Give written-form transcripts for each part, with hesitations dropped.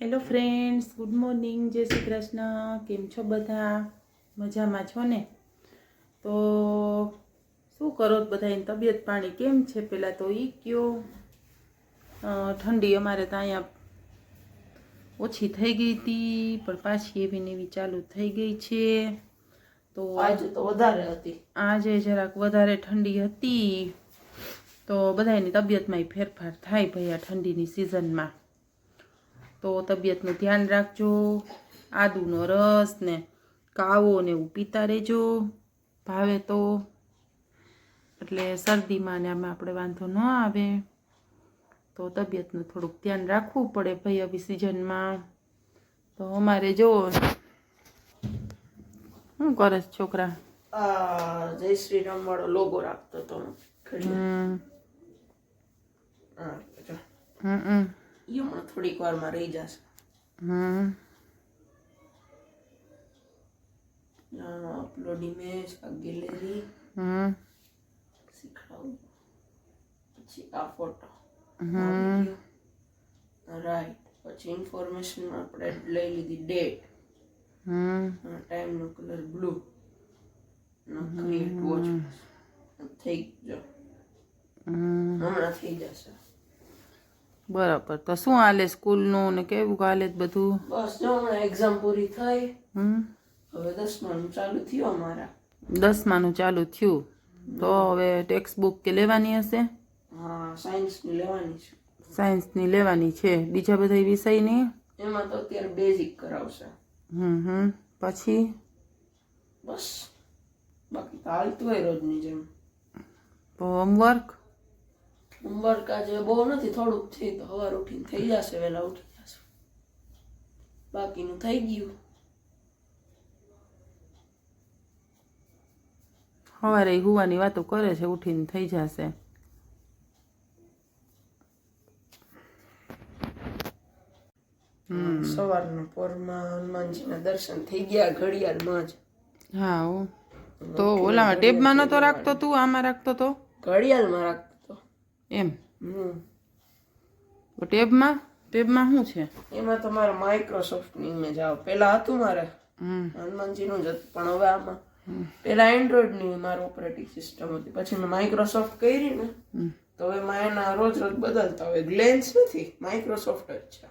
Hello friends, good morning, જય શ્રી કૃષ્ણ. કેમ છો બધા? મજામાં છો ને? તો શું કરો બધાની તબિયત પાણી કેમ છે? પહેલાં તો એ કયો. ઠંડી અમારે તો અહીંયા ઓછી થઈ ગઈ હતી, પણ પાછી એવી ને એવી ચાલુ થઈ ગઈ છે. તો આજે તો વધારે હતી. આજે જરાક વધારે ઠંડી હતી. તો બધાની તબિયતમાં ફેરફાર થાય ભાઈ આ ઠંડીની સિઝનમાં. તો તબિયતનું ધ્યાન રાખજો. આદુનો રસ ને કાવો ને એવું પીતા રહેજો, ભાવે તો, એટલે શરદીમાં ને આમાં આપણે વાંધો ન આવે. તો તબિયતનું થોડુંક ધ્યાન રાખવું પડે ભાઈ આવી સિઝનમાં. તો અમારે જો શું કરે છે છોકરા? જય શ્રી રામ વાળો લોગો રાખતો હતો. હમણાં થોડીક વારમાં રહી જશે. અપલોડ ઇમેજ, આ ગેલેરી શીખડાવું, પછી આ ફોટો, રાઈટ. પછી ઇન્ફોર્મેશનમાં આપણે લઈ લીધી ડેટ, ટાઈમનો કલર બ્લુ, ક્રિએટ વોચ. થઈ ગયો, હમણાં થઈ જશે. બરાબર. તો શું હાલે સ્કૂલનું ને કેવું હાલે બધું? બસ જો હમણાં એક્ઝામ પૂરી થઈ. હવે 10માનું ચાલુ થયું અમારા. 10માનું ચાલુ થયું. તો હવે ટેક્સ્ટ બુક કે લેવાની હશે? હા, સાયન્સની લેવાની છે. સાયન્સની લેવાની છે. બીજા બધા વિષયની? એમાં તો અત્યારે બેઝિક કરાવશે. પછી બસ બાકી તો હાલતું હોય રોજની જેમ. તો હોમવર્ક આજે બહુ નથી, થોડુંક છે. તો સવાર ઉઠીને થઈ જશે, વહેલા ઉઠી જશે. બાકીનું થઈ ગયું. સવારે હુવાની વાતો કરે છે, ઉઠીને થઈ જશે. સવારના પોરમાં હનુમાનજીના દર્શન થઈ ગયા ઘડિયાળમાં જ. હા. તો ઓલામાં ટેબમાં નતો રાખતો તું, આમાં રાખતો તો? ઘડિયાળમાં રાખતો એમ? ટેબમાં શું છે? એમાં તો મારે માઇક્રોસોફ્ટની ઇમેજ આવે. પેલા હતું મારે હનુમાનજીનું જ હતું, પણ હવે આમાં પેલા એન્ડ્રોઈડની મારું ઓપરેટિંગ સિસ્ટમ હતી. પછી મેં માઇક્રોસોફ્ટ કરી ને, તો એમાં એના રોજ બદલતા હોય. ગ્લેન્સ નથી, માઇક્રોસોફ્ટ જ છે.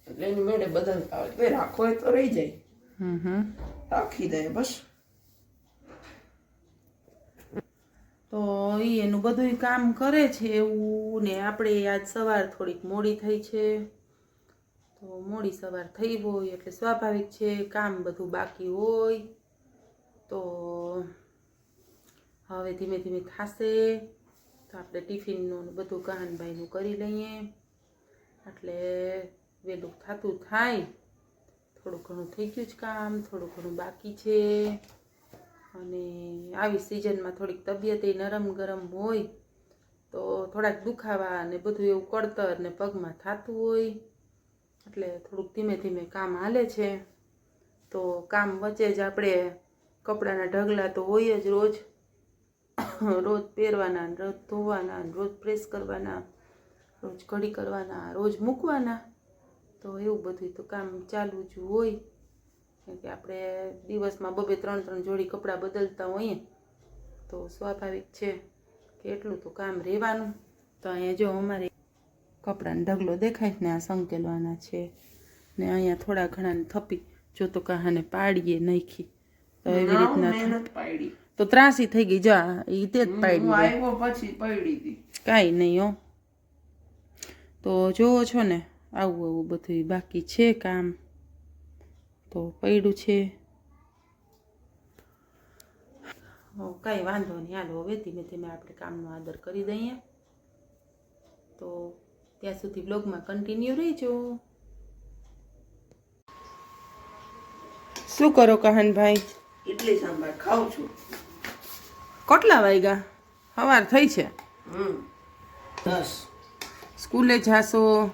એટલે એની મેળે બદલતા હોય. ભાઈ રાખો હોય તો રહી જાય, રાખી દે બસ. તો એનું બધું કામ કરે છે એવું ને. આપણે આજ સવાર થોડીક મોડી થઈ છે. તો મોડી સવાર થઈ હોય એટલે સ્વાભાવિક છે, કામ બધું બાકી હોય. તો હવે ધીમે ધીમે થશે. તો આપણે ટિફિનનું બધું કહાનભાઈનું કરી લઈએ, એટલે વહેલું થતું થાય. થોડું ઘણું થઈ ગયું છે કામ, થોડું ઘણું બાકી છે. અને આવી સિઝનમાં થોડીક તબિયત નરમ ગરમ હોય, તો થોડાક દુખાવા ને બધું એવું કળતર ને પગમાં થતું હોય. એટલે થોડુંક ધીમે ધીમે કામ હાલે છે. તો કામ વચ્ચે જ આપણે કપડાના ઢગલા તો હોય જ રોજ પહેરવાના, રોજ ધોવાના, રોજ પ્રેસ કરવાના, રોજ કઢી કરવાના, રોજ મૂકવાના. તો એવું બધું તો કામ ચાલુ જ હોય. કેમ કે આપણે દિવસમાં 2-3 જોડી કપડાં બદલતા હોઈએ, તો સ્વાભાવિક છે કે એટલું તો કામ રહેવાનું. તો અહીંયા જો અમારે કપડાનો ઢગલો દેખાય ને, આ સંકેલવાના છે ને. અહીંયા થોડા ઘણા થપી જો તો કહાને પાડીએ નાખી. તો એવી રીતના પાડી તો ત્રાસી થઈ ગઈ. જા એ તે જ પાડી આવ્યો પછી પડી હતી. કાંઈ નહીં હો. તો જોવો છો ને, આવું બધું બાકી છે કામ. તો પડ્યું છે. કાંઈ વાંધો નહીં. હાલો હવે ધીમે ધીમે આપણે કામનો આદર કરી દઈએ. તો ત્યાં સુધી બ્લોગમાં કન્ટિન્યુ રહેજો. શું કરો કહાનભાઈ? ઇડલી સાંભાર ખાઉં છું. કેટલા વાગ્યા? સવાર થઈ છે. 10. સ્કૂલે જાશો?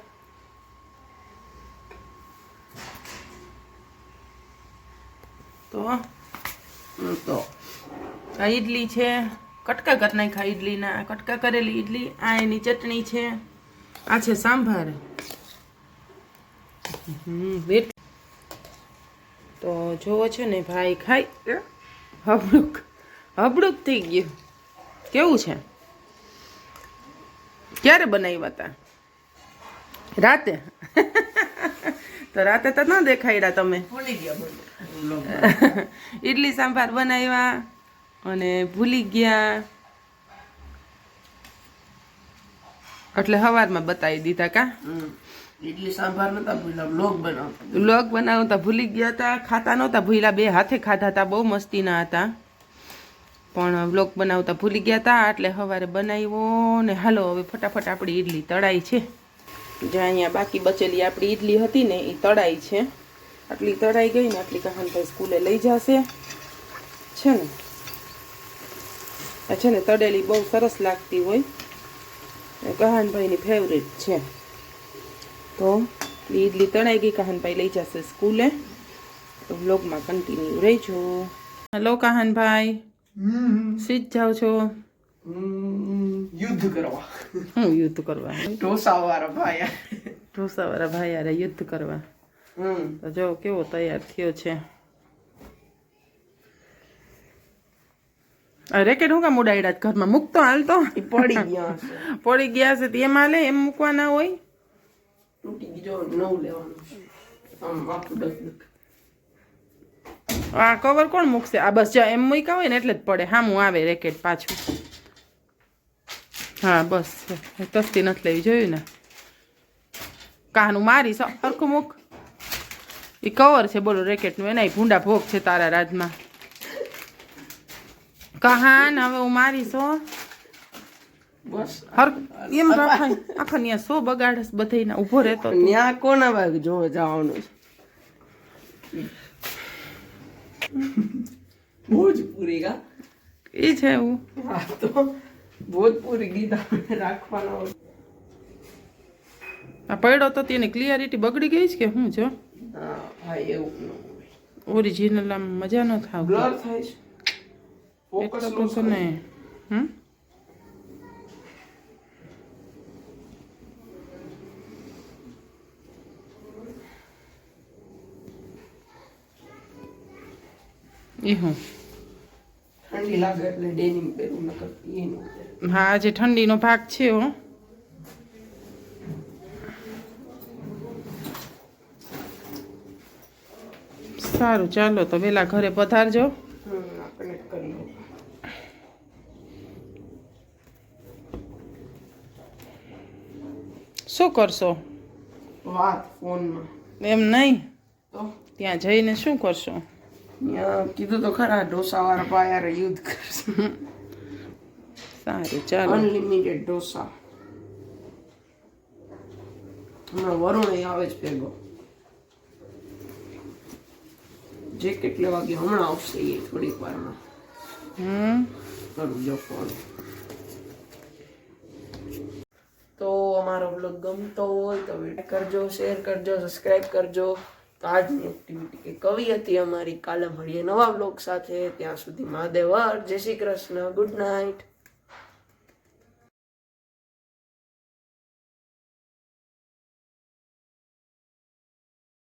તો આ ઈડલી છે, કટકા કરી નાખ્યા ઈડલીના, કટકા કરેલી ઈડલી. આ એની ચટણી છે, આ છે સાંભાર. વેટ તો જોવો છે ને ભાઈ ખાઈ હબડુક હબડુક થઈ ગયું. કેવું છે? ક્યારે બનાવ્યા હતા? રાતે? તો રાતે તો ન દેખાડ્યા તમે. ભૂલી ગયા ઇડલી સાંભાર બનાવ્યા અને ભૂલી ગયા એટલે સવારમાં બતાવી દીધા કા? ઇડલી સાંભાર નતા ભૂલા, વ્લોગ બનાવતા ભૂલી ગયા હતા. ખાતા નહોતા ભૂલા, બે હાથે ખાધા હતા, બહુ મસ્તીના હતા, પણ વ્લોગ બનાવતા ભૂલી ગયા હતા. એટલે સવારે બનાવ્યો ને હાલો હવે ફટાફટ આપણી ઇડલી તળાઈ છે. જ્યાં અહીંયા બાકી બચેલી આપણી ઇડલી હતી ને એ તળાઈ છે. આટલી તળાઈ ગઈ ને આટલી કહાનભાઈ સ્કૂલે લઈ જશે છે ને. આ છે ને તળેલી બહુ સરસ લાગતી હોય, કહાનભાઈની ફેવરેટ છે. તો ઇડલી તળાઈ ગઈ, કહાનભાઈ લઈ જશે સ્કૂલે. તો વ્લોગમાં કન્ટિન્યુ રહેજો. હેલો કહાનભાઈ, સીધ જાઓ છો? યુદ્ધ કરવા. હું યુદ્ધ કરવા? ઢોસાવાળા ભાઈ. ઢોસાવાળા ભાઈ યાર યુદ્ધ કરવા. તો જો કેવો તૈયાર થયો છે. રેકેટ હું કામ ઉડાડ્યા ઘરમાં? મૂકતો હાલતો પડી ગયા હશે. પડી ગયા છે એમાં લે, એમ મૂકવાના હોય. તૂટી ગયો, નવું લેવાનું છે. આમ આખું ડગ. આ કવર કોણ મૂકશે? આ બસ એમ મૂક્યા હોય ને એટલે જ પડે. હામું આવે રેકેટ પાછું. હા બસ તસ્તી નથી લેવી, જોયું ને? કાનું મારી સરખું મૂક. એ કવર છે બોલો રેકેટનું, એના ભૂંડા ભોગ છે તારા રાજમાં. કહાન હવે હું મારીશ હો. બસ હર એમ રખાય આખા ન્યા સો બગાડસ બધાયના. ઊભો રહેતો ત્યાં કોના ભાગ જોવા જવાનું છે? ભોજપુરી કા એ છે એવું. હા તો ભોજપુરી ગીત આપણે રાખવાનો. આ પડ્યો તો તેની ક્લિયરિટી બગડી ગઈ છે કે શું છે? હા એવું ન હોય. ઓરિજિનલ આમ મજા ન થાવ. બ્લર થાય છે. એટલો તો નહીં. એ હું ઠંડી લાગે એટલે ડેનિમ પહેરું ન કરતી એનું. હા આજે ઠંડીનો ભાગ છે હો. સારું ચાલો તો વેલા ઘરે પધારજો. આપણે કરી લો. શું કરશો? વાત ફોનમાં. એમ નહીં, તો ત્યાં જઈને શું કરશો? ત્યાં કીધું તો ખરા, ઢોસાવાળા પાયારે યુદ્ધ કરશે. સારું ચાલો. અનલિમિટેડ ઢોસા. હમણાં વરુણ આવે જ ભેગો. જે કેટલે વાગે હમણાં આવશે એ થોડીક વારમાં. કરું જો ફોન. તો અમારો બ્લોગ ગમતો હોય તો લાઈક કરજો, શેર કરજો, સબસ્ક્રાઇબ કરજો. તો આજની એક્ટિવિટી કે કવિ હતી અમારી. કાલે મળીએ નવા બ્લોગ સાથે. ત્યાં સુધી મહાદેવ હર. જય શ્રી કૃષ્ણ. Good night.